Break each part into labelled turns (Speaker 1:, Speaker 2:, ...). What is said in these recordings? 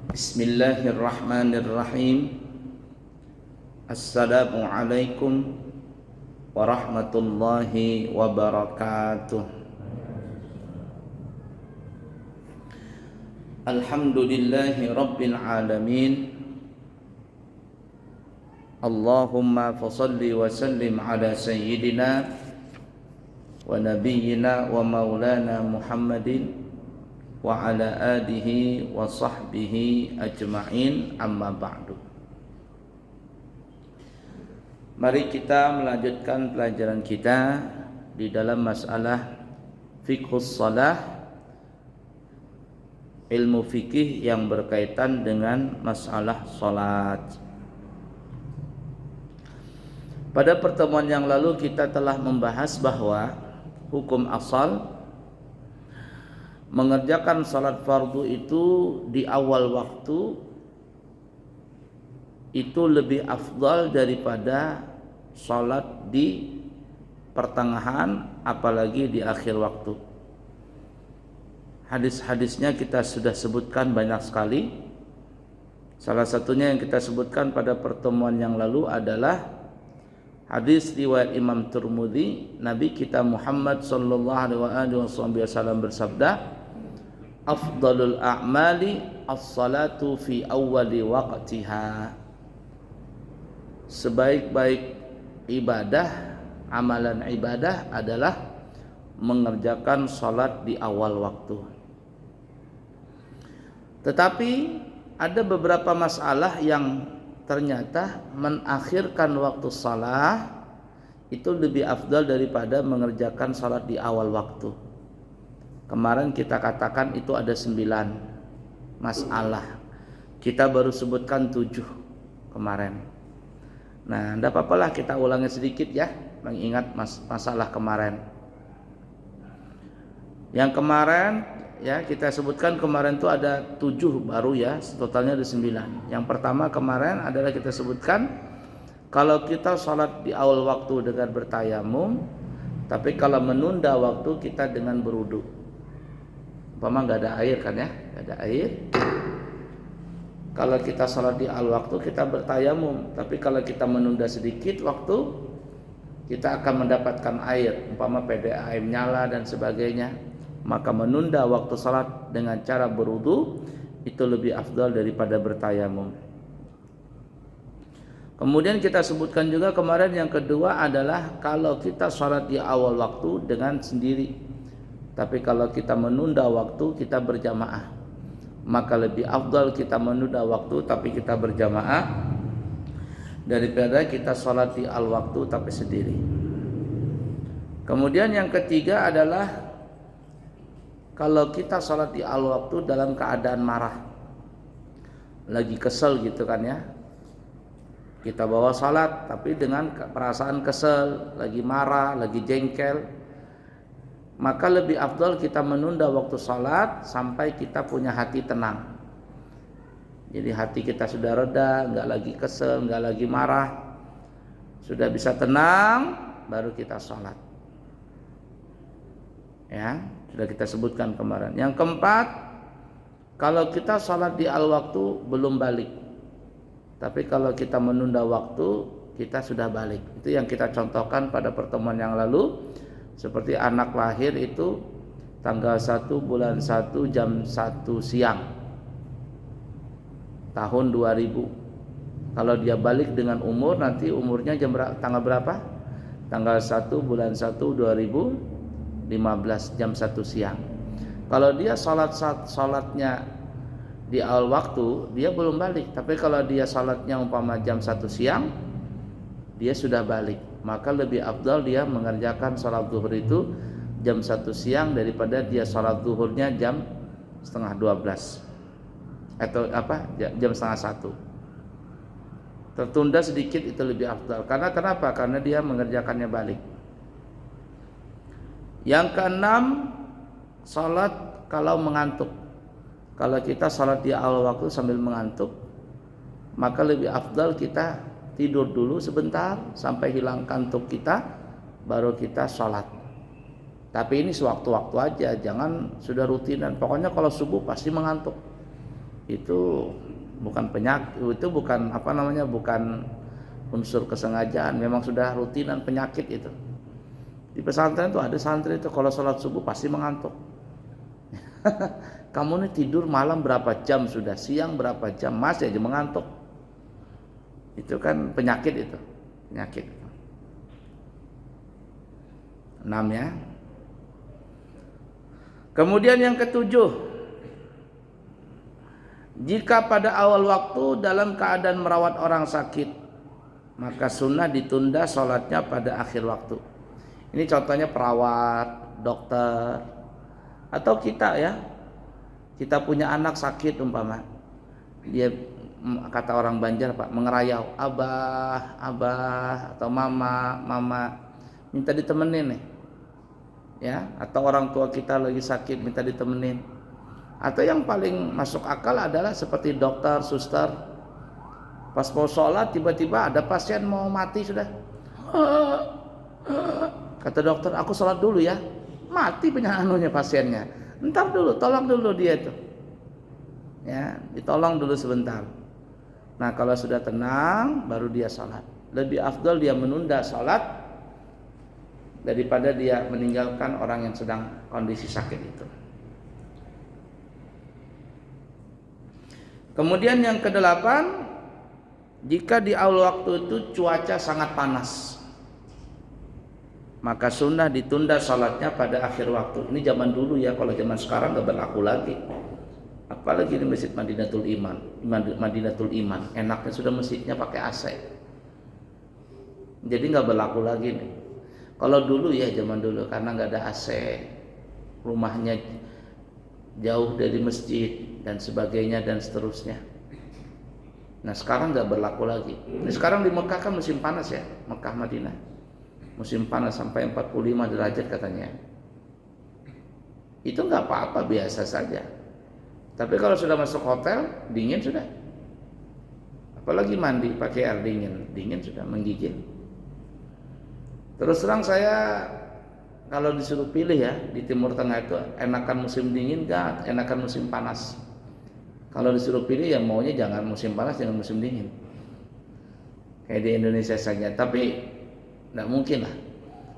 Speaker 1: Bismillahirrahmanirrahim. Assalamualaikum warahmatullahi wabarakatuh. Alhamdulillahi rabbil alamin. Allahumma fasalli wa sallim ala sayyidina wa nabiyyina wa maulana Muhammadin wa ala alihi wa sahbihi ajma'in, amma ba'du. Mari kita melanjutkan pelajaran kita di dalam masalah fiqhus shalah, ilmu fikih yang berkaitan dengan masalah salat. Pada pertemuan yang lalu kita telah membahas bahwa hukum asal mengerjakan salat fardu itu di awal waktu itu lebih afdal daripada salat di pertengahan, apalagi di akhir waktu. Hadis-hadisnya kita sudah sebutkan banyak sekali. Salah satunya yang kita sebutkan pada pertemuan yang lalu adalah hadis riwayat Imam Tirmidzi. Nabi kita Muhammad sallallahu alaihi wasallam bersabda, afdalul a'mali as-salatu fi awwali waqtiha. Sebaik-baik ibadah, amalan ibadah adalah mengerjakan salat di awal waktu. Tetapi ada beberapa masalah yang ternyata menakhirkan waktu salat itu lebih afdal daripada mengerjakan salat di awal waktu. Kemarin kita katakan itu ada 9 masalah. Kita baru sebutkan 7 kemarin. Nah, tidak apa-apalah kita ulangi sedikit ya, mengingat masalah kemarin. Yang kemarin ya kita sebutkan kemarin itu ada 7 baru ya, totalnya ada 9. Yang pertama kemarin adalah kita sebutkan kalau kita sholat di awal waktu dengan bertayamum, tapi kalau menunda waktu kita dengan berwudu. Umpama nggak ada air kan ya, nggak ada air. Kalau kita sholat di awal waktu kita bertayamum, tapi kalau kita menunda sedikit waktu kita akan mendapatkan air, umpama PDAM nyala dan sebagainya, maka menunda waktu sholat dengan cara berwudu itu lebih afdal daripada bertayamum. Kemudian kita sebutkan juga kemarin yang kedua adalah kalau kita sholat di awal waktu dengan sendiri, tapi kalau kita menunda waktu kita berjamaah, maka lebih afdal kita menunda waktu tapi kita berjamaah daripada kita sholat di al waktu tapi sendiri. Kemudian yang ketiga adalah kalau kita sholat di al waktu dalam keadaan marah, lagi kesel gitu kan ya, kita bawa sholat tapi dengan perasaan kesel, lagi marah, lagi jengkel, maka lebih afdal kita menunda waktu salat sampai kita punya hati tenang. Jadi hati kita sudah reda, enggak lagi kesel, enggak lagi marah, sudah bisa tenang, baru kita salat. Ya, sudah kita sebutkan kemarin. Yang keempat, kalau kita salat di al waktu belum balik, tapi kalau kita menunda waktu kita sudah balik. Itu yang kita contohkan pada pertemuan yang lalu. Seperti anak lahir itu tanggal 1 bulan 1 jam 1 siang tahun 2000. Kalau dia balik dengan umur, nanti umurnya tanggal berapa? Tanggal 1 bulan 1 2015 jam 1 siang. Kalau dia salatnya di awal waktu, dia belum balik. Tapi kalau dia salatnya umpama jam 1 siang, dia sudah balik. Maka lebih afdal dia mengerjakan salat zuhur itu jam 1 siang daripada dia salat zuhurnya jam setengah 12 atau jam setengah 1. Tertunda sedikit itu lebih afdal. Karena kenapa? Karena dia mengerjakannya balik. Yang keenam, salat kalau mengantuk. Kalau kita salat di awal waktu sambil mengantuk, maka lebih afdal kita tidur dulu sebentar sampai hilang kantuk kita, baru kita sholat. Tapi ini sewaktu-waktu aja, jangan sudah rutinan. Pokoknya kalau subuh pasti mengantuk. itu bukan penyakit, itu bukan bukan unsur kesengajaan, memang sudah rutinan penyakit itu. Di pesantren itu ada santri itu kalau sholat subuh pasti mengantuk. Kamu nih tidur malam berapa jam sudah, siang berapa jam masih aja mengantuk. Itu kan penyakit itu, penyakit. 6 ya. Kemudian yang ketujuh, jika pada awal waktu dalam keadaan merawat orang sakit, maka sunnah ditunda sholatnya pada akhir waktu. Ini contohnya perawat, dokter, atau kita ya. Kita punya anak sakit umpama, dia kata orang Banjar Pak, mengerayau, abah, abah, atau mama, mama, minta ditemenin nih, ya. Atau orang tua kita lagi sakit minta ditemenin. Atau yang paling masuk akal adalah seperti dokter, suster, pas mau sholat tiba-tiba ada pasien mau mati sudah. Kata dokter, aku sholat dulu ya. Mati penyanyi pasiennya. Entar dulu, tolong dulu dia itu. Ya, ditolong dulu sebentar. Nah, kalau sudah tenang baru dia sholat. Lebih afdal dia menunda sholat daripada dia meninggalkan orang yang sedang kondisi sakit itu. Kemudian yang kedelapan, jika di awal waktu itu cuaca sangat panas, maka sunnah ditunda salatnya pada akhir waktu. Ini zaman dulu ya, kalau zaman sekarang nggak berlaku lagi. Apalagi di Masjid Madinatul Iman, Madinatul Iman, enaknya sudah masjidnya pakai AC. Jadi nggak berlaku lagi nih. Kalau dulu ya zaman dulu karena nggak ada AC, rumahnya jauh dari masjid dan sebagainya dan seterusnya. Nah sekarang nggak berlaku lagi. Nah, sekarang di Mekah kan musim panas ya, Mekah Madinah musim panas sampai 45 derajat katanya. Itu nggak apa-apa, biasa saja. Tapi kalau sudah masuk hotel dingin sudah. Apalagi mandi pakai air dingin, dingin sudah, menggigil. Terus terang saya kalau disuruh pilih ya di Timur Tengah itu enakan musim dingin nggak, enakan musim panas. Kalau disuruh pilih ya maunya jangan musim panas, jangan musim dingin. Kayak di Indonesia saja, tapi nggak mungkin lah.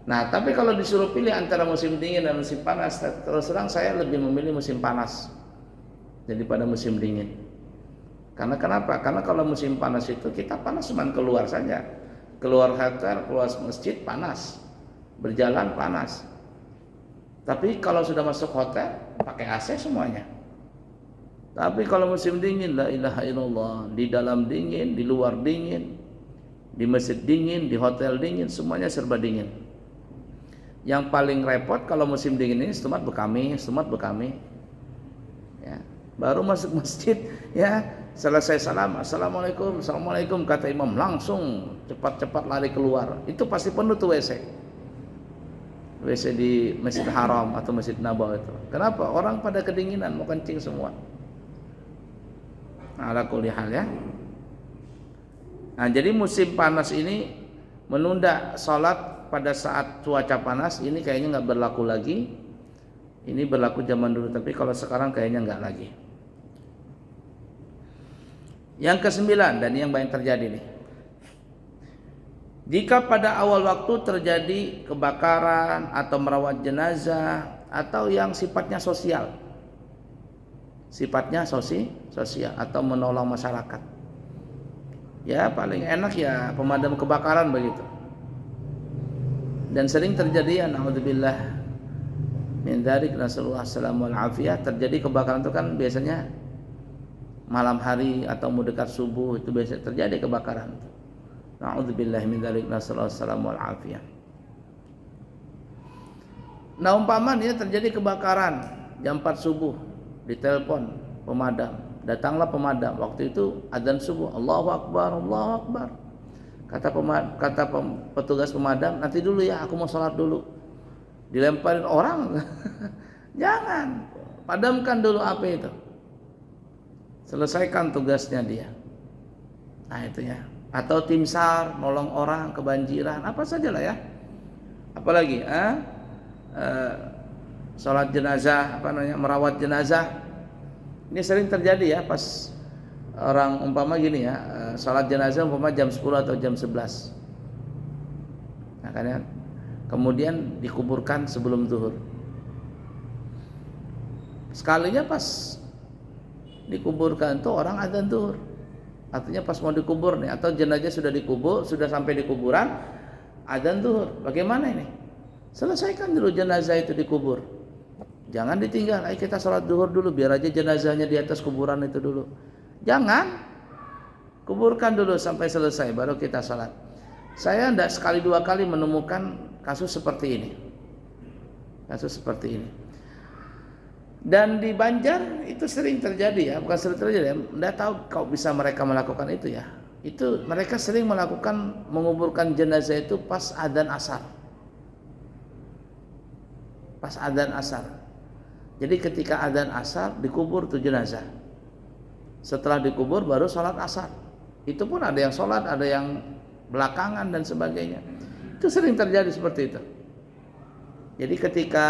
Speaker 1: Nah, tapi kalau disuruh pilih antara musim dingin dan musim panas, terus terang saya lebih memilih musim panas daripada musim dingin. Karena kenapa? Karena kalau musim panas itu kita panas cuma keluar saja, keluar hotel, keluar masjid panas, berjalan panas. Tapi kalau sudah masuk hotel pakai AC semuanya. Tapi kalau musim dingin, la ilaha illallah, di dalam dingin, di luar dingin, di masjid dingin, di hotel dingin, semuanya serba dingin. Yang paling repot kalau musim dingin ini setempat bekami. Ya, baru masuk masjid, ya selesai salam, assalamualaikum, assalamualaikum, kata imam, langsung cepat-cepat lari keluar. Itu pasti penuh tuh WC di Masjid Haram atau Masjid Nabawi itu. Kenapa? Orang pada kedinginan mau kencing semua. Nah, ala kulli hal ya. Nah, jadi musim panas ini menunda sholat pada saat cuaca panas ini kayaknya nggak berlaku lagi. Ini berlaku zaman dulu, tapi kalau sekarang kayaknya nggak lagi. Yang kesembilan, dan yang banyak terjadi nih. Jika pada awal waktu terjadi kebakaran atau merawat jenazah atau yang sifatnya sosial, sosial atau menolong masyarakat, ya paling enak ya pemadam kebakaran begitu. Dan sering terjadi ya, naudzubillah min dzalik, nasallallahu alaihi wal afiyah, terjadi kebakaran itu kan biasanya malam hari atau mau dekat subuh, itu biasa terjadi kebakaran. Naudzubillah min dzalik, nasallallahu alaihi wal afiyah. Nah umpama ya terjadi kebakaran jam 4 subuh, ditelepon pemadam, datanglah pemadam. Waktu itu adzan subuh, Allahu Akbar, Allahu Akbar. Kata petugas pemadam, nanti dulu ya, aku mau sholat dulu. Dilemparin orang, jangan, padamkan dulu api itu, selesaikan tugasnya dia. Nah itu ya. Atau tim SAR nolong orang kebanjiran, apa saja lah ya. Apalagi sholat jenazah, merawat jenazah. Ini sering terjadi ya, pas orang umpama gini ya, sholat jenazah umpama jam 10 atau jam 11. Nah, kan, kemudian dikuburkan sebelum zuhur. Sekalinya pas dikuburkan tuh orang adzan zuhur. Artinya pas mau dikubur nih, atau jenazah sudah dikubur, sudah sampai di kuburan, adzan zuhur. Bagaimana ini? Selesaikan dulu jenazah itu dikubur. Jangan ditinggal. Ayo kita sholat zuhur dulu, biar aja jenazahnya di atas kuburan itu dulu. Jangan. Kuburkan dulu sampai selesai, baru kita sholat. Saya tidak sekali dua kali menemukan kasus seperti ini. Kasus seperti ini. Dan di Banjar itu sering terjadi ya, bukan sering terjadi ya. Tidak tahu kau bisa mereka melakukan itu ya. Itu mereka sering melakukan menguburkan jenazah itu pas adzan asar. Pas adzan asar. Jadi ketika adzan asar dikubur tuh jenazah. Setelah dikubur baru sholat asar. Itu pun ada yang sholat, ada yang belakangan dan sebagainya. Itu sering terjadi seperti itu. Jadi ketika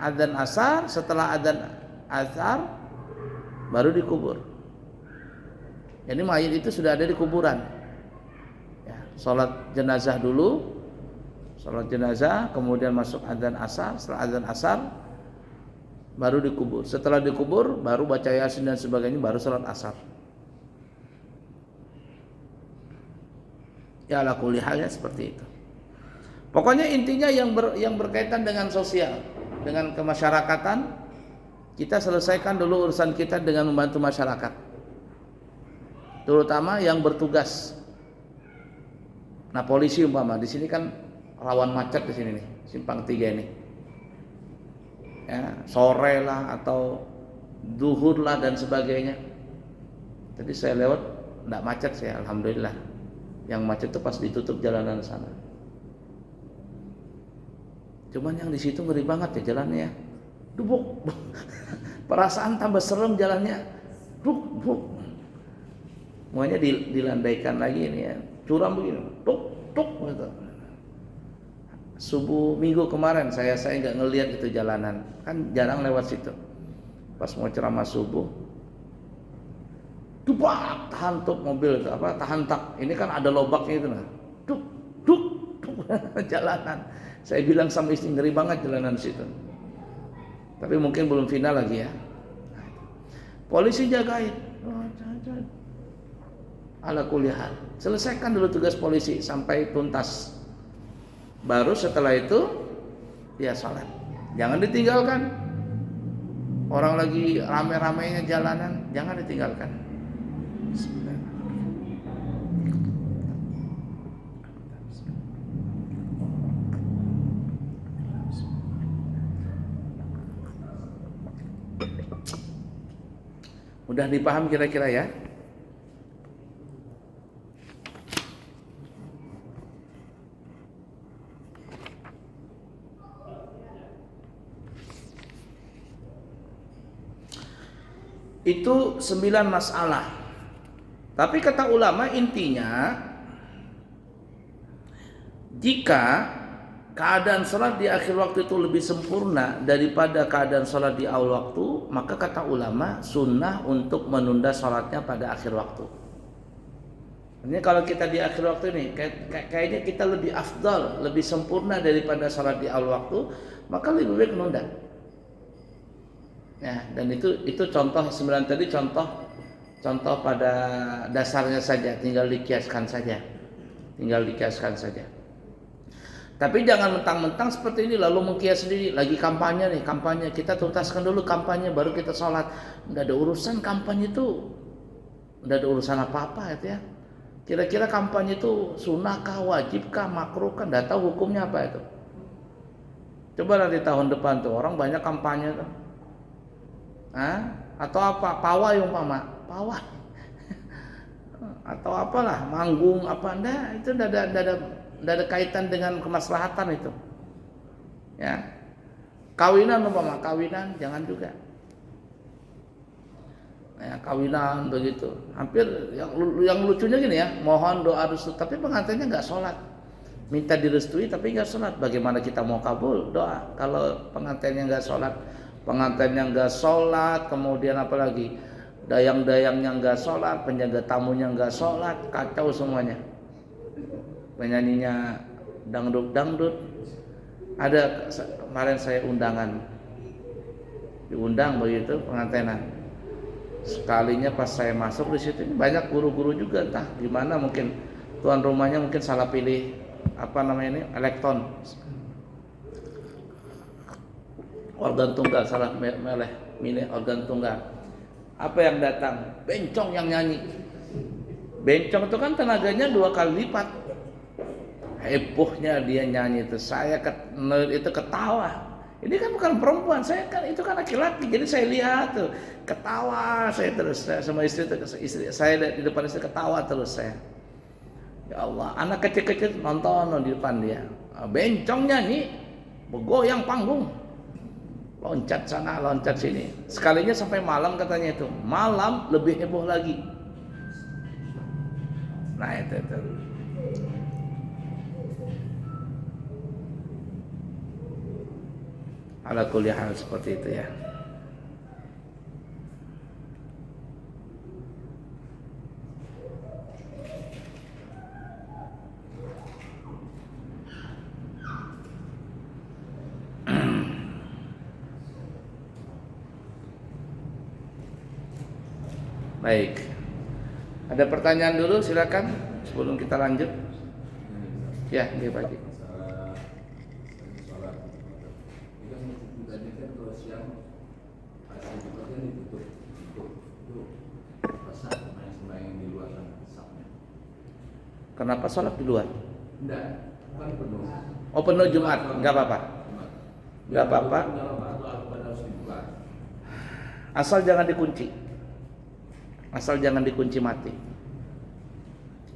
Speaker 1: adzan asar, setelah adzan asar baru dikubur. Jadi mayit itu sudah ada di kuburan. Ya, sholat jenazah dulu, sholat jenazah, kemudian masuk adzan asar. Setelah adzan asar baru dikubur. Setelah dikubur baru baca yasin dan sebagainya, baru sholat asar. Ya ala kulli halnya seperti itu. Pokoknya intinya yang berkaitan dengan sosial, dengan kemasyarakatan, kita selesaikan dulu urusan kita dengan membantu masyarakat, terutama yang bertugas. Nah, polisi umpama di sini kan rawan macet di sini nih, simpang 3 ini. Ya, sore lah atau zuhur lah dan sebagainya. Tadi saya lewat enggak macet saya, alhamdulillah. Yang macet itu pas ditutup jalanan sana. Cuman yang di situ ngeri banget ya jalannya. Dubuk. Perasaan tambah serem jalannya. Duk. Semuanya dilandaikan lagi ini ya. Curam begini. Tuk gitu. Subuh minggu kemarin saya nggak ngelihat itu jalanan. Kan jarang lewat situ. Pas mau ceramah subuh. Dubak, tahan tuk mobil itu apa? Tahan tak. Ini kan ada lobaknya itu nah. Duk. Jalanan. Saya bilang sama istri ngeri banget jalanan situ. Tapi mungkin belum final lagi ya. Polisi jagain. Ala kulli hal. Selesaikan dulu tugas polisi sampai tuntas. Baru setelah itu dia sholat. Jangan ditinggalkan. Orang lagi rame-ramenya jalanan, jangan ditinggalkan. Mudah dipaham kira-kira ya? Itu 9 masalah. Tapi kata ulama intinya, jika keadaan sholat di akhir waktu itu lebih sempurna daripada keadaan sholat di awal waktu, maka kata ulama sunnah untuk menunda sholatnya pada akhir waktu. Ini kalau kita di akhir waktu ini kayaknya kita lebih afdal, lebih sempurna daripada sholat di awal waktu, maka lebih baik menunda. Ya, dan itu contoh 9 tadi contoh pada dasarnya saja, tinggal dikiaskan saja. Tapi jangan mentang-mentang seperti ini lalu mengkias sendiri, lagi kampanye kita tuntaskan dulu kampanye baru kita sholat. Nggak ada urusan kampanye itu, nggak ada urusan apa-apa itu ya. Kira-kira kampanye itu sunnahkah, wajibkah, makruhkah, nggak tahu hukumnya apa itu. Coba nanti tahun depan tuh orang banyak kampanye tuh. Atau apa, pawai umpama, pawai atau apalah, manggung apa, itu nggak ada kaitan dengan kemaslahatan itu. Ya, kawinan umpama, kawinan jangan juga. Ya, kawinan begitu, hampir yang lucunya gini ya, mohon doa restu, tapi pengantinnya nggak sholat, minta direstui tapi nggak sholat. Bagaimana kita mau kabul doa kalau pengantinnya nggak sholat? pengantinnya nggak sholat, kemudian apalagi dayang-dayangnya nggak sholat, penjaga tamunya nggak sholat, kacau semuanya. Penyanyinya dangdut. Ada kemarin saya undangan, diundang begitu pengantinan. Sekalinya pas saya masuk di situ banyak guru-guru juga, entah gimana, mungkin tuan rumahnya mungkin salah pilih apa namanya ini, elektron, organ tunggal, salah milih organ tunggal. Apa yang datang? Bencong yang nyanyi. Bencong itu kan tenaganya 2 kali lipat. Hebohnya dia nyanyi itu, saya itu ketawa. Ini kan bukan perempuan, saya kan itu kan laki-laki, jadi saya lihat tuh ketawa, saya terus sama istri saya lihat di depan istri ketawa terus saya. Ya Allah, anak kecil-kecil nonton di depan dia. Bencong nyanyi, bergoyang panggung, loncat sana, loncat sini. Sekalinya sampai malam katanya itu, malam lebih heboh lagi. Nah itu. Ala kulli hal seperti itu ya. Baik. Ada pertanyaan dulu silakan sebelum kita lanjut. Ya, dia Pak Haji. Kenapa sholat di luar?
Speaker 2: Enggak, bukan penuh.
Speaker 1: Oh penuh Jumat, nggak apa-apa. Nggak apa-apa. Asal jangan dikunci. Asal jangan dikunci mati.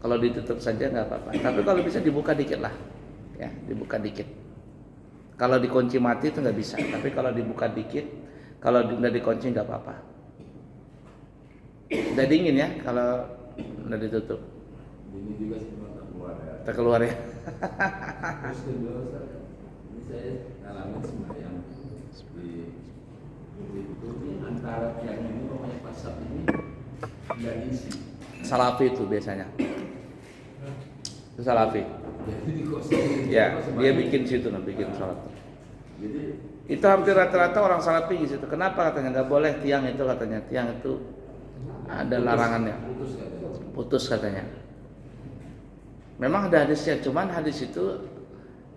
Speaker 1: Kalau ditutup saja nggak apa-apa. Tapi kalau bisa dibuka dikit lah, ya dibuka dikit. Kalau dikunci mati itu nggak bisa. Tapi kalau dibuka dikit, kalau nggak dikunci nggak apa-apa. Udah dingin ya kalau nggak ditutup.
Speaker 2: Ini juga sebelum keluar ya.
Speaker 1: Terkeluar ya.
Speaker 2: Terus kedua, ini saya alami sembahyang di itu antara yang ini pokoknya pasar ini nggak diisi.
Speaker 1: Salafi itu biasanya. Itu salafi.
Speaker 2: Jadi di kosong.
Speaker 1: Ya, dia bikin situ, bikin sholat.
Speaker 2: Jadi
Speaker 1: itu hampir rata-rata orang salafi di situ. Kenapa katanya nggak boleh tiang itu, katanya tiang itu ada larangannya. Putus katanya. Memang ada hadisnya, cuman hadis itu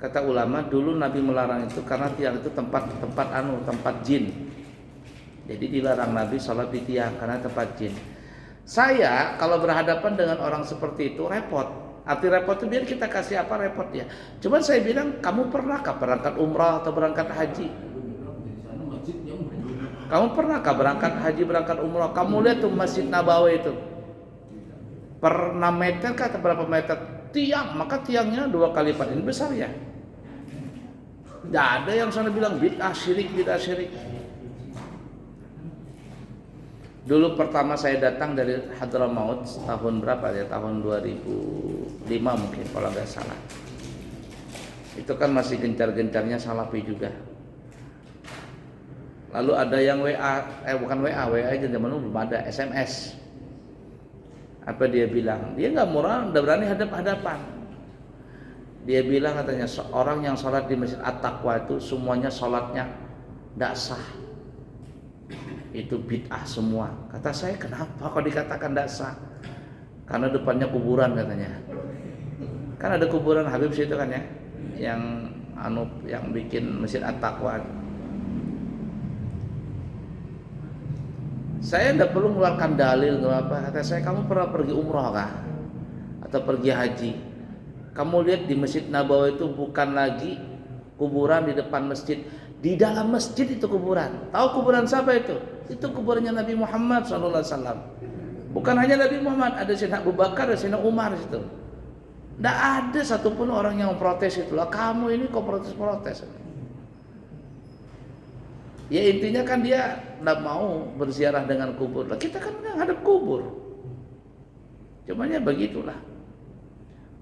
Speaker 1: kata ulama dulu Nabi melarang itu karena tiang itu tempat jin. Jadi dilarang Nabi sholat di tiang karena tempat jin. Saya kalau berhadapan dengan orang seperti itu repot. Arti repot itu biar kita kasih apa repot ya. Cuman saya bilang, kamu pernahkah berangkat umrah atau berangkat haji? Kamu pernahkah berangkat haji, berangkat umrah? Kamu lihat tuh Masjid Nabawi itu per 6 meter kah atau berapa meter tiang, maka tiangnya 2 kali lipat, ini besar ya. Tidak ada yang sana bilang bid'ah syirik. Dulu pertama saya datang dari Hadramaut tahun berapa ya, tahun 2005 mungkin kalau nggak salah. Itu kan masih gencar-gencarnya salafi juga. Lalu ada yang WA aja zaman dulu belum ada, SMS. Apa dia bilang? Dia nggak murah, udah berani hadap-hadapan. Dia bilang katanya seorang yang sholat di Masjid At-Taqwa itu semuanya sholatnya tidak sah. Itu bid'ah semua. Kata saya, kenapa kok dikatakan tidak sah? Karena depannya kuburan katanya. Kan ada kuburan Habib situ kan ya, yang bikin Masjid At-Taqwa. Saya tidak perlu mengeluarkan dalil apa. Kata saya, kamu pernah pergi umroh kah? Atau pergi haji? Kamu lihat di Masjid Nabawi itu bukan lagi kuburan di depan masjid, di dalam masjid itu kuburan. Tahu kuburan siapa itu? Itu kuburannya Nabi Muhammad SAW. Bukan hanya Nabi Muhammad, ada Sayyidina Abu Bakar, ada Sayyidina Umar di situ. Tidak ada satupun orang yang memprotes itu. Lah kamu ini kok protes-protes? Ya intinya kan dia tidak mau berziarah dengan kubur. Lah kita kan nggak hadap kubur. Cuman ya begitulah.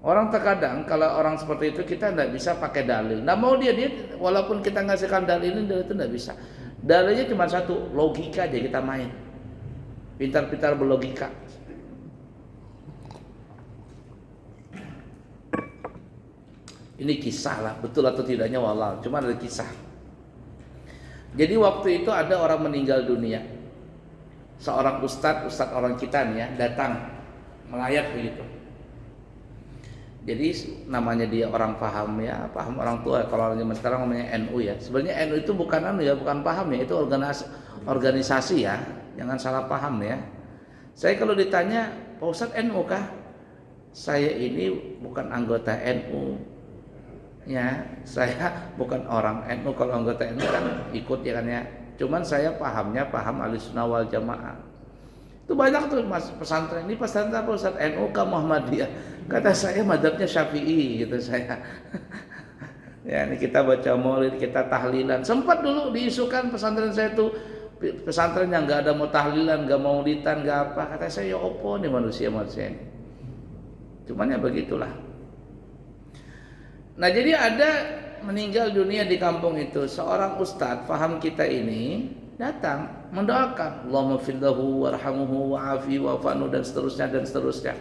Speaker 1: Orang terkadang kalau orang seperti itu kita tidak bisa pakai dalil. Nggak mau dia walaupun kita ngasihkan dalil itu tidak bisa. Dalilnya cuma satu, logika aja kita main. Pintar-pintar berlogika. Ini kisah lah, betul atau tidaknya wallah, cuma ada kisah. Jadi waktu itu ada orang meninggal dunia. Seorang ustadz orang kita nih ya, datang melayat begitu. Jadi namanya dia orang paham ya, paham orang tua. Kalau orang zaman sekarang namanya NU ya. Sebenarnya NU itu bukan anu ya, bukan paham ya, itu organisasi ya. Jangan salah paham ya. Saya kalau ditanya, Pak Ustadz NU kah? Saya ini bukan anggota NU. Ya, saya bukan orang NU. Kalau anggota NU kan ikut ya kan ya. Cuman saya pahamnya paham Ahlussunnah wal Jamaah. Itu banyak tuh mas pesantren ini, pesantren apa Ustaz, NU ke Muhammadiyah. Kata saya madzhabnya Syafi'i gitu saya. Ya, ini kita baca maulid, kita tahlilan. Sempat dulu diisukan pesantren saya tuh pesantren yang nggak ada mau tahlilan, nggak mau maulidan, nggak apa. Kata saya ya opo nih manusia ini. Cuman ya begitulah. Nah jadi ada meninggal dunia di kampung itu seorang ustadz paham kita ini datang mendoakan Allahumma fillahu warhamuhu wa'afi wa'fanu dan seterusnya.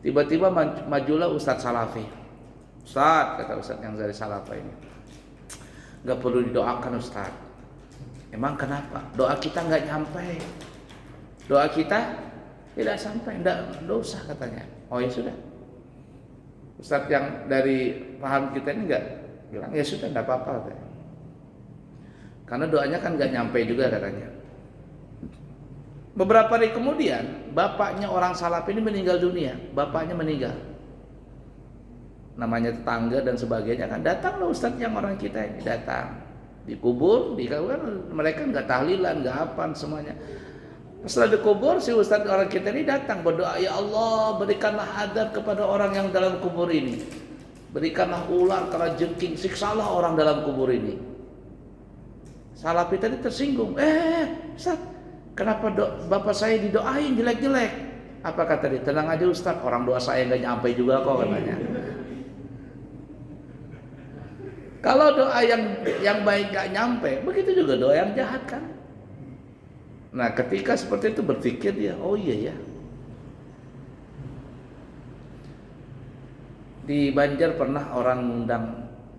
Speaker 1: Tiba-tiba majulah Ustadz Salafi. Ustadz, kata Ustadz yang dari Salafi ini, nggak perlu didoakan Ustadz. Emang kenapa? Doa kita nggak nyampe. Doa kita tidak sampai, nggak usah katanya. Oh ya sudah. Ustadz yang dari paham kita ini nggak bilang ya sudah nggak apa-apa katanya. Karena doanya kan nggak nyampe juga katanya. Beberapa hari kemudian bapaknya orang Salafi ini meninggal dunia. Bapaknya meninggal. Namanya tetangga dan sebagainya kan datanglah Ustadz yang orang kita ini datang. Dikubur, kan mereka nggak tahlilan, nggak apaan semuanya. Setelah dikubur si Ustadz orang kita ini datang berdoa, ya Allah berikanlah adab kepada orang yang dalam kubur ini. Berikanlah ular, kalajengking, siksalah orang dalam kubur ini. Salafi tadi tersinggung. Ustaz, kenapa bapak saya didoain jelek-jelek? Apa kata dia? Tenang aja Ustaz, orang doa saya nggak nyampe juga kok katanya. Kalau doa yang baik nggak nyampe, begitu juga doa yang jahat kan. Nah ketika seperti itu berpikir dia, oh iya ya. Di Banjar pernah orang ngundang,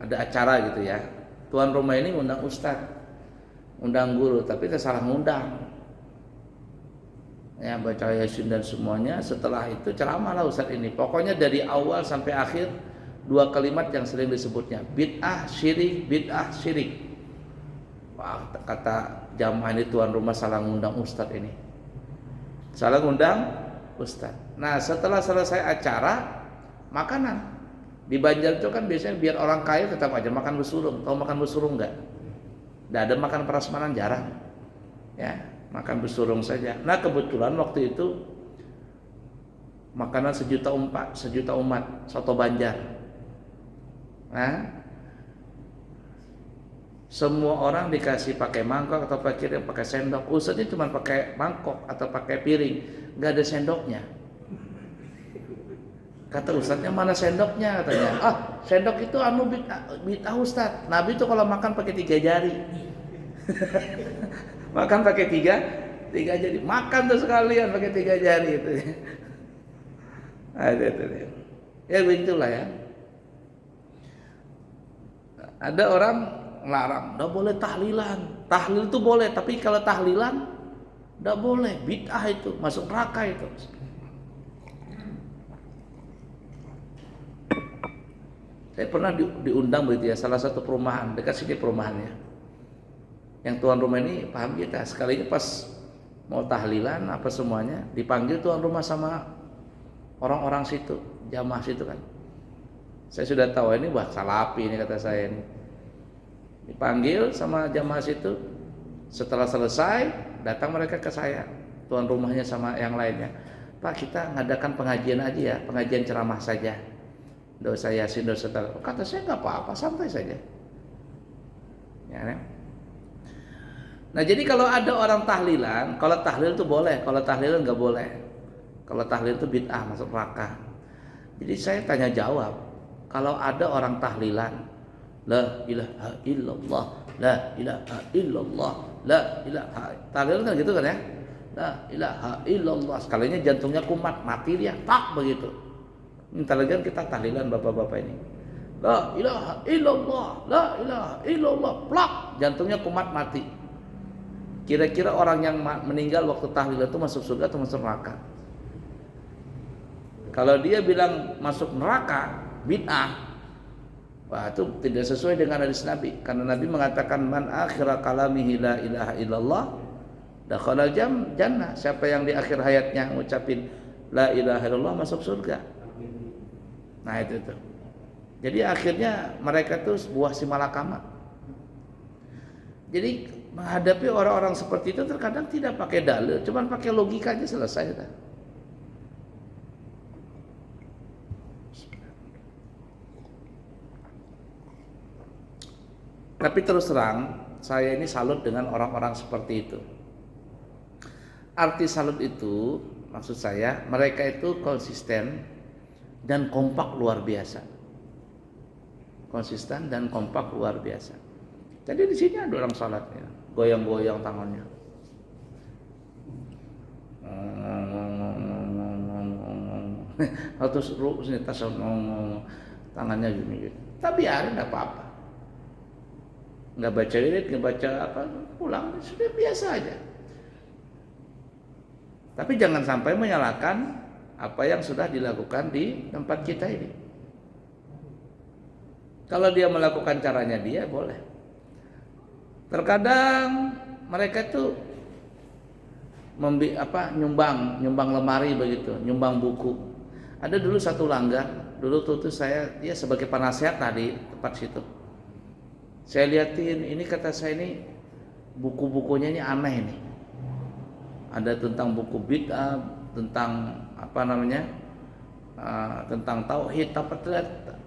Speaker 1: ada acara gitu ya. Tuan rumah ini ngundang ustadz, undang guru, tapi dia salah ngundang. Ya baca Yasin dan semuanya. Setelah itu ceramahlah ustadz ini. Pokoknya dari awal sampai akhir 2 kalimat yang sering disebutnya, bid'ah syirik, bid'ah syirik. Wah, kata jamaah ini tuan rumah salah ngundang ustadz ini. Salah ngundang ustadz. Nah setelah selesai acara, makanan. Di Banjar itu kan biasanya biar orang kaya tetap aja makan besurung. Tahu makan besurung enggak? Tidak ada makan prasmanan, jarang. Ya, makan besurung saja. Nah kebetulan waktu itu makanan sejuta umat, soto Banjar. Nah, semua orang dikasih pakai mangkok atau pakai sendok. Ustadznya cuma pakai mangkok atau pakai piring, nggak ada sendoknya. Kata ustadznya, mana sendoknya katanya. Sendok itu anu bid'ah Ustadz. Nabi itu kalau makan pakai 3 jari. Makan pakai tiga jari. Makan tuh sekalian pakai 3 jari itu. Ada tuh. Ya begitulah ya. Ada orang larang, enggak boleh tahlilan. Tahlil itu boleh, tapi kalau tahlilan enggak boleh, bid'ah itu, masuk neraka itu. Saya pernah diundang begitu ya, salah satu perumahan, dekat sini perumahannya. Yang tuan rumah ini paham kita, sekalinya pas mau tahlilan apa semuanya, dipanggil tuan rumah sama orang-orang situ, jamaah situ kan. Saya sudah tahu ini wah Salafi ini kata saya ini. Dipanggil sama jamaah situ. Setelah selesai, datang mereka ke saya, tuan rumahnya sama yang lainnya. Pak, kita ngadakan pengajian aja ya, pengajian ceramah saja. Dosa Yasin, dosa Talak. Kata saya nggak apa-apa, santai saja. Ya, kan? Nah jadi kalau ada orang tahlilan, kalau tahlil itu boleh, kalau tahlilan nggak boleh. Kalau tahlil itu bid'ah, masuk neraka. Jadi saya tanya jawab, kalau ada orang tahlilan, la ilaha illallah la ilaha illallah, la ilaha. Tahlil kan gitu kan ya? La ilaha illallah. Sekalinya jantungnya kumat, mati dia, tak begitu. Intelijen kita tahlilan bapak-bapak ini. La ilaha illallah, la ilaha illallah, plak, jantungnya kumat mati. Kira-kira orang yang meninggal waktu tahlil itu masuk surga atau masuk neraka? Kalau dia bilang masuk neraka, bid'ah. Wah, itu tidak sesuai dengan hadis Nabi. Karena Nabi mengatakan man akhira kalamihi la ilaha illallah dakhala jannah. Siapa yang di akhir hayatnya ngucapin la ilaha illallah masuk surga. Nah, itu tuh. Jadi akhirnya mereka tuh sebuah simalakama. Jadi menghadapi orang-orang seperti itu terkadang tidak pakai dalil, cuman pakai logika aja selesai dah. Tapi terus terang, saya ini salut dengan orang-orang seperti itu. Arti salut itu, maksud saya, mereka itu konsisten dan kompak luar biasa. Konsisten dan kompak luar biasa. Jadi di sini ada orang salatnya, goyang-goyang tangannya. Atau sini tangannya gini. Tapi ya enggak apa-apa. Nggak baca wirid, nggak baca apa, pulang sudah biasa aja. Tapi jangan sampai menyalahkan apa yang sudah dilakukan di tempat kita ini. Kalau dia melakukan caranya dia boleh. Terkadang mereka itu nyumbang lemari begitu, nyumbang buku. Ada dulu satu langgar, dulu tuh saya dia sebagai penasihat tadi tempat situ. Saya liatin, ini kata saya ini buku-bukunya ini aneh ini. Ada tentang buku bid'ah, tentang apa namanya, tentang tauhid.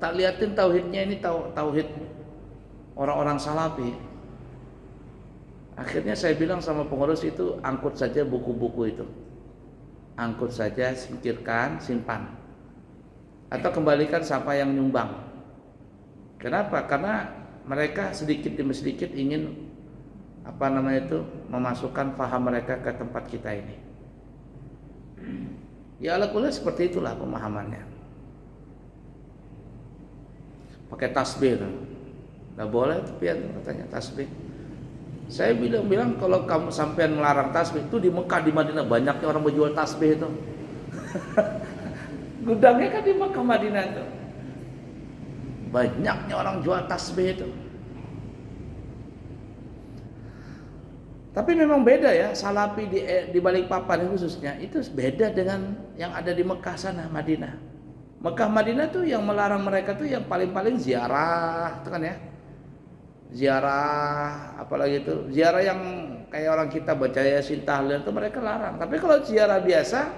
Speaker 1: Tak liatin tauhidnya ini tauhid orang-orang salafi. Akhirnya saya bilang sama pengurus itu, angkut saja buku-buku itu, angkut saja, singkirkan, simpan, atau kembalikan siapa yang nyumbang. Kenapa? Karena mereka sedikit demi sedikit ingin memasukkan faham mereka ke tempat kita ini. Ya ala kulli seperti itulah pemahamannya. Pakai tasbih, nggak boleh itu pian katanya tasbih. Saya bilang kalau kamu sampean melarang tasbih itu di Mekah di Madinah banyaknya orang berjual tasbih itu. Gudangnya kan di Mekah Madinah itu. Banyaknya orang jual tasbih itu. Tapi memang beda ya, salafi di Balikpapan khususnya itu beda dengan yang ada di Mekah sana, Madinah. Mekah Madinah tuh yang melarang mereka tuh yang paling-paling ziarah, itu kan ya. Ziarah, apalagi itu ziarah yang kayak orang kita baca Yasin tahlil itu mereka larang. Tapi kalau ziarah biasa,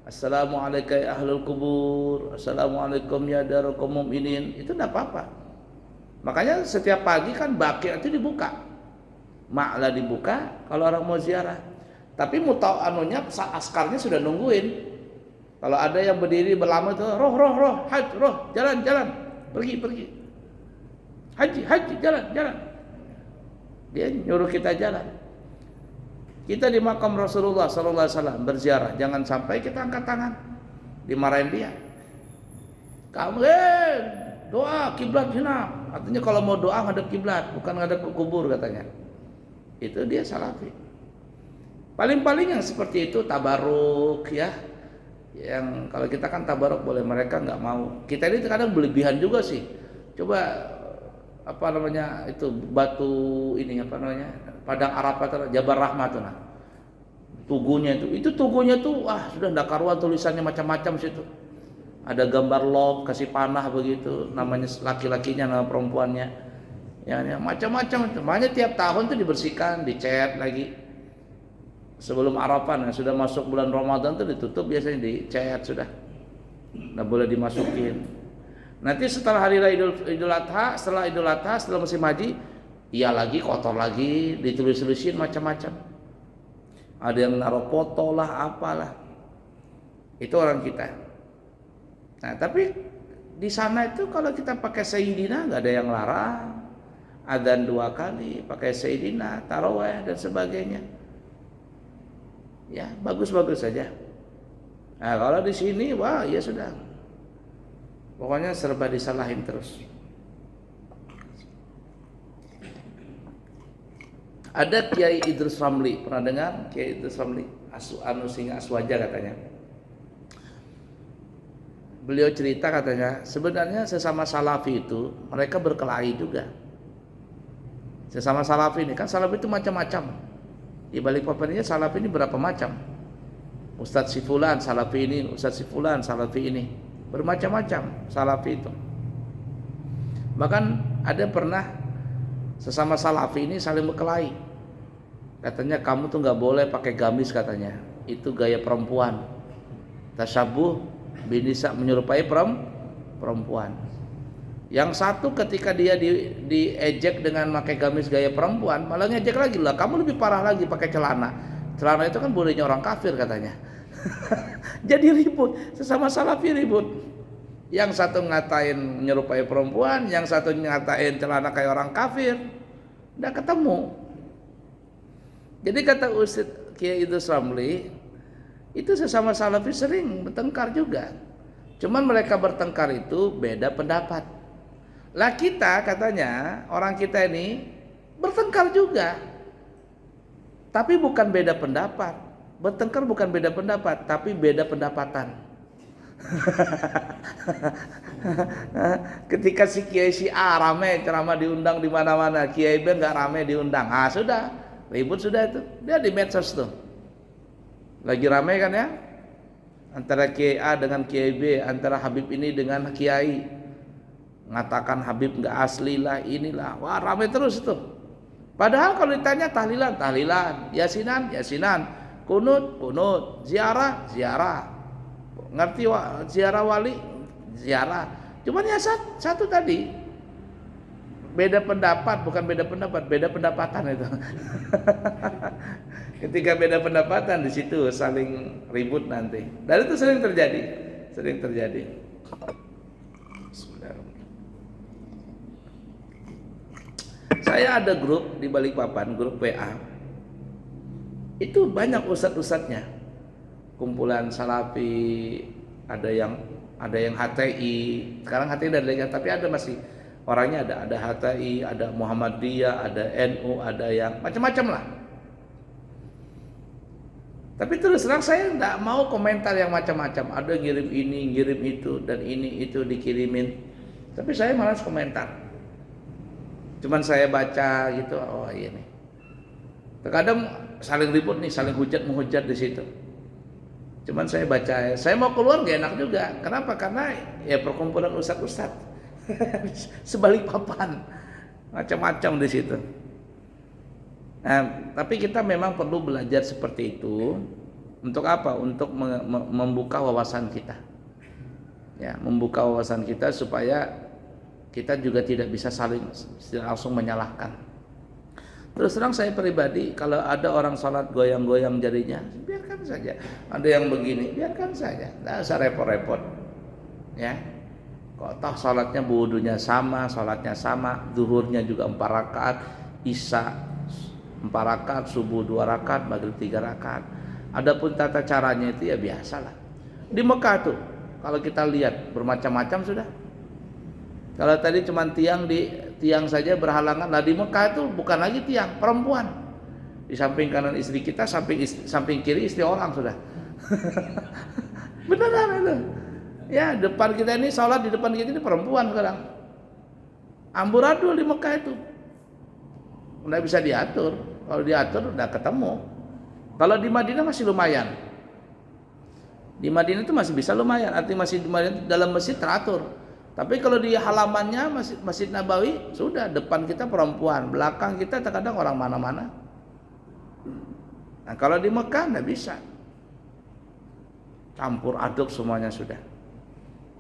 Speaker 1: assalamualaikum ya ahlul kubur, assalamualaikum ya darul mu'minin, itu enggak apa-apa. Makanya setiap pagi kan baqi itu dibuka. Ma'la dibuka kalau orang mau ziarah. Tapi askarnya sudah nungguin. Kalau ada yang berdiri berlama itu roh, haj, roh, jalan, pergi. Haji, jalan. Dia nyuruh kita jalan. Kita di makam Rasulullah sallallahu alaihi wasallam berziarah, jangan sampai kita angkat tangan. Dimarahin dia. Kamu doa kiblat hina. Artinya kalau mau doa ngadep kiblat, bukan ngadep ke kubur katanya. Itu dia salafi. Paling-paling yang seperti itu tabaruk ya. Yang kalau kita kan tabaruk boleh, mereka nggak mau. Kita ini kadang berlebihan juga sih. Coba itu batu ini Padang Arafah Jabal Rahmah tuh tugunya tuh sudah ndak karuan, tulisannya macam-macam situ. Ada gambar love, kasih panah begitu, namanya laki-lakinya, nama perempuannya. Ya, macam-macam itu. Makanya tiap tahun tuh dibersihkan, dicat lagi. Sebelum Arafah, sudah masuk bulan Ramadan tuh ditutup biasanya, dicat sudah. Nggak boleh dimasukin. Nanti setelah hari raya Idul Adha, setelah musim haji, iya lagi kotor lagi, ditulis-tulisin macam-macam. Ada yang naruh foto lah, apalah. Itu orang kita. Nah, tapi di sana itu kalau kita pakai Sayyidina nggak ada yang larang. adzan 2 kali, pakai Sayyidina, tarawih dan sebagainya. Ya, bagus-bagus saja. Nah, kalau di sini wah ya sudah. Pokoknya serba disalahin terus. Ada Kiai Idrus Ramli, pernah dengar Kiai Idrus Ramli? Singa Aswaja katanya. Beliau cerita katanya, sebenarnya sesama salafi itu mereka berkelahi juga. Sesama salafi ini kan salafi itu macam-macam. Di Balikpapan ini salafi ini berapa macam? Ustadz si fulan salafi ini, Ustadz si fulan salafi ini. Bermacam-macam salafi itu. Bahkan ada pernah sesama salafi ini saling berkelahi. Katanya kamu tuh nggak boleh pakai gamis katanya. Itu gaya perempuan. Tasyabuh binisa menyerupai perempuan. Yang satu ketika dia diejek dengan pakai gamis gaya perempuan, malah ngejek lagi lah. Kamu lebih parah lagi pakai celana. Celana itu kan bolehnya orang kafir katanya. Jadi ribut, sesama salafi ribut. Yang satu ngatain menyerupai perempuan, yang satu ngatain celana kayak orang kafir. Udah ketemu. Jadi kata Ustadz Kiai Idrus Ramli, itu sesama salafi sering bertengkar juga. Cuman mereka bertengkar itu beda pendapat. Lah kita katanya, orang kita ini bertengkar juga. Tapi bukan beda pendapat. Bertengkar bukan beda pendapat, tapi beda pendapatan. Ketika si Kiai si A rame ceramah diundang di mana-mana, Kiai B nggak rame diundang. Ah sudah, ribut sudah itu. Dia di medsos tuh. Lagi rame kan ya? Antara Kiai A dengan Kiai B, antara Habib ini dengan Kiai. Mengatakan Habib nggak asli lah, inilah. Wah rame terus itu. Padahal kalau ditanya tahlilan, yasinan, kunut, ziarah. Ngerti ziarah wali, ziarah. Cuman ya satu tadi. Beda pendapat, bukan beda pendapat, beda pendapatan itu. Ketika beda pendapatan di situ saling ribut nanti. Dan itu sering terjadi. Saya ada grup di Balikpapan, grup WA. Itu banyak ustadz-ustadznya. Kumpulan salafi, ada yang HTI. Sekarang HTI udah ada, tapi ada masih orangnya ada HTI, ada Muhammadiyah, ada NU, ada yang macam-macam lah. Tapi terus terang saya enggak mau komentar yang macam-macam. Ada ngirim ini, ngirim itu, dan ini itu dikirimin. Tapi saya malas komentar. Cuman saya baca gitu, oh iya nih. Terkadang saling ribut nih, saling menghujat di situ. Cuman saya baca, saya mau keluar gak enak juga. Kenapa? Karena ya perkumpulan ustadz-ustadz. Sebalikpapan. Macam-macam di situ. Nah, tapi kita memang perlu belajar seperti itu. Untuk apa? Untuk membuka wawasan kita. Ya, membuka wawasan kita supaya kita juga tidak bisa saling langsung menyalahkan. Terus terang saya pribadi, kalau ada orang sholat goyang-goyang jarinya, biarkan saja. Ada yang begini, biarkan saja. Tidak usah repot-repot. Ya, kok toh sholatnya wudunya sama, sholatnya sama, zuhurnya juga 4 rakaat, isya 4 rakaat, subuh 2 rakaat, maghrib 3 rakaat. Adapun tata caranya itu ya biasalah. Di Mekah tuh, kalau kita lihat bermacam-macam sudah. Kalau tadi cuma tiang saja berhalangan, nah di Mekah itu bukan lagi tiang, perempuan. Di samping kanan istri kita, samping kiri istri orang sudah. Beneran itu. Ya, depan kita ini sholat di depan kita ini perempuan sekarang. Amburadul di Mekah itu. Nggak bisa diatur. Kalau diatur udah ketemu. Kalau di Madinah masih lumayan. Di Madinah itu masih bisa lumayan. Artinya masih di Madinah, dalam masjid teratur. Tapi kalau di halamannya Masjid Nabawi, sudah depan kita perempuan, belakang kita terkadang orang mana-mana. Nah kalau di Mekah nggak bisa, campur aduk semuanya sudah.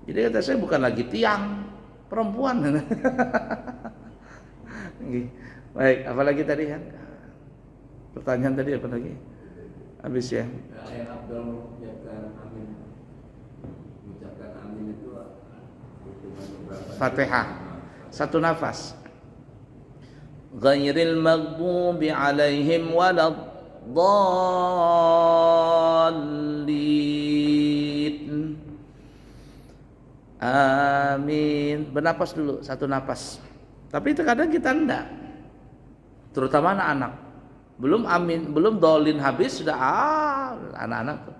Speaker 1: Jadi kata saya bukan lagi tiang, perempuan. Baik, apalagi tadi kan? Pertanyaan tadi apa lagi? Habis ya. Fatihah 1 nafas. ghairil maghdubi alaihim waladdallin. Amin. Bernapas dulu, satu napas. Tapi terkadang kita enggak, terutama anak-anak. Belum amin, belum dolin habis sudah anak-anak tuh.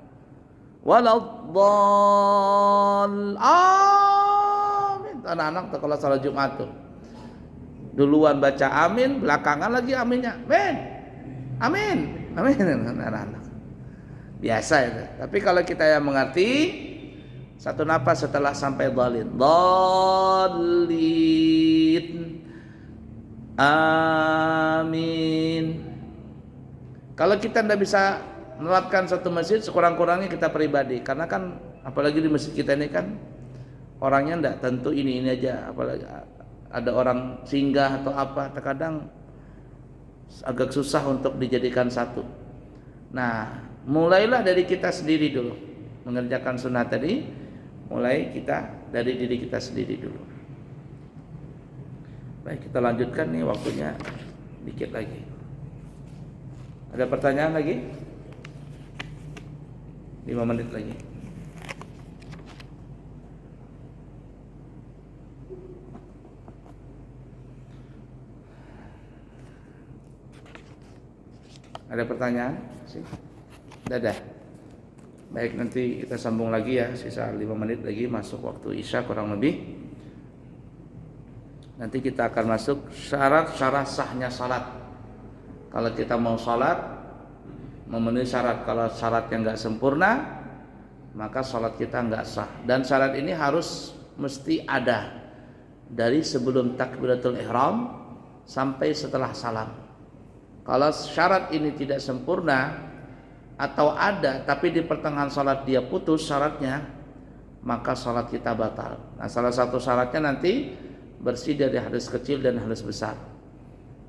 Speaker 1: Waladdallin. Amin. Anak-anak tuh kalau salat Jumat tuh duluan baca amin, belakangan lagi aminnya. Amin. Amin. Amin. Anak-anak. Biasa itu. Tapi kalau kita yang mengerti, satu napas setelah sampai dhalin. Dhalin. Amin. Kalau kita tidak bisa menerapkan satu masjid, sekurang-kurangnya kita pribadi. Karena kan apalagi di masjid kita ini kan orangnya tidak tentu ini aja. Apalagi ada orang singgah atau apa, terkadang agak susah untuk dijadikan satu. Nah, mulailah dari kita sendiri dulu mengerjakan sunnah tadi. Mulai kita dari diri kita sendiri dulu. Baik, kita lanjutkan nih, waktunya dikit lagi. Ada pertanyaan lagi? 5 menit lagi. Ada pertanyaan? Dadah. Baik, nanti kita sambung lagi ya, sisa 5 menit lagi masuk waktu Isya kurang lebih. Nanti kita akan masuk syarat-syarat sahnya salat. Kalau kita mau salat memenuhi syarat, kalau syaratnya enggak sempurna maka salat kita enggak sah. Dan syarat ini harus mesti ada dari sebelum takbiratul ihram sampai setelah salam. Kalau syarat ini tidak sempurna atau ada tapi di pertengahan salat dia putus syaratnya, maka salat kita batal. Nah, salah satu syaratnya nanti bersih dari hadas kecil dan hadas besar.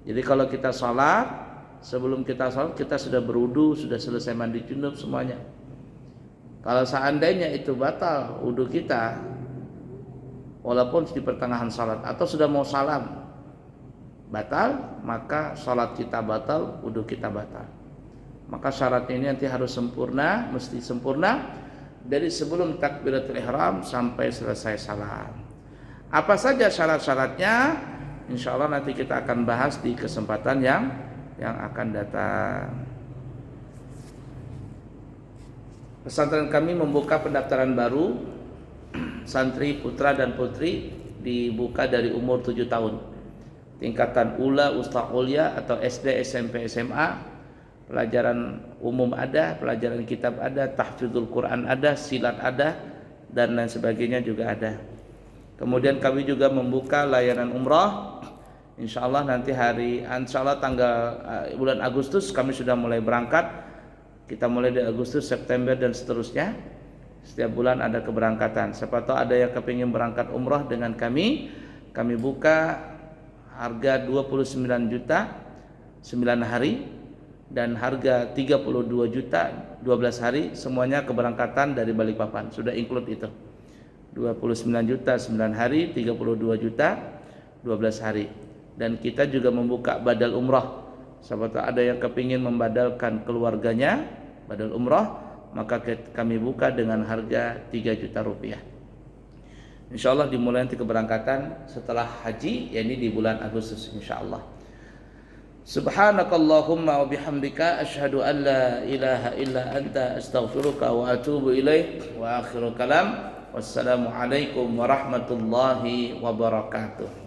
Speaker 1: Jadi kalau kita salat, sebelum kita salat kita sudah berwudu, sudah selesai mandi junub semuanya. Kalau seandainya itu batal wudu kita, walaupun di pertengahan salat atau sudah mau salam batal, maka salat kita batal, wudu kita batal. Maka syarat ini nanti harus sempurna, mesti sempurna dari sebelum takbiratul ihram sampai selesai salam. Apa saja syarat-syaratnya? Insya Allah nanti kita akan bahas di kesempatan yang akan datang. Pesantren kami membuka pendaftaran baru santri putra dan putri, dibuka dari umur 7 tahun. Tingkatan ula, usta ulia atau SD, SMP, SMA. Pelajaran umum ada, pelajaran kitab ada, tahfidzul Quran ada, silat ada, dan lain sebagainya juga ada. Kemudian kami juga membuka layanan umrah. Insya Allah nanti insya Allah tanggal bulan Agustus kami sudah mulai berangkat. Kita mulai dari Agustus, September dan seterusnya. Setiap bulan ada keberangkatan. Siapa tahu ada yang kepingin berangkat umrah dengan kami buka harga 29 juta 9 hari dan harga 32 juta 12 hari, semuanya keberangkatan dari Balikpapan. Sudah include itu. 29 juta 9 hari, 32 juta 12 hari. Dan kita juga membuka badal umrah. Siapa tahu ada yang kepingin membadalkan keluarganya badal umrah, maka kami buka dengan harga 3 juta rupiah. Insya Allah dimulai nanti keberangkatan setelah haji, yakni di bulan Agustus insya Allah. Subhanakallahumma wa bihamdika asyhadu an la ilaha illa anta astaghfiruka wa atubu ilaik. Wa akhiru kalam, wassalamualaikum warahmatullahi wabarakatuh.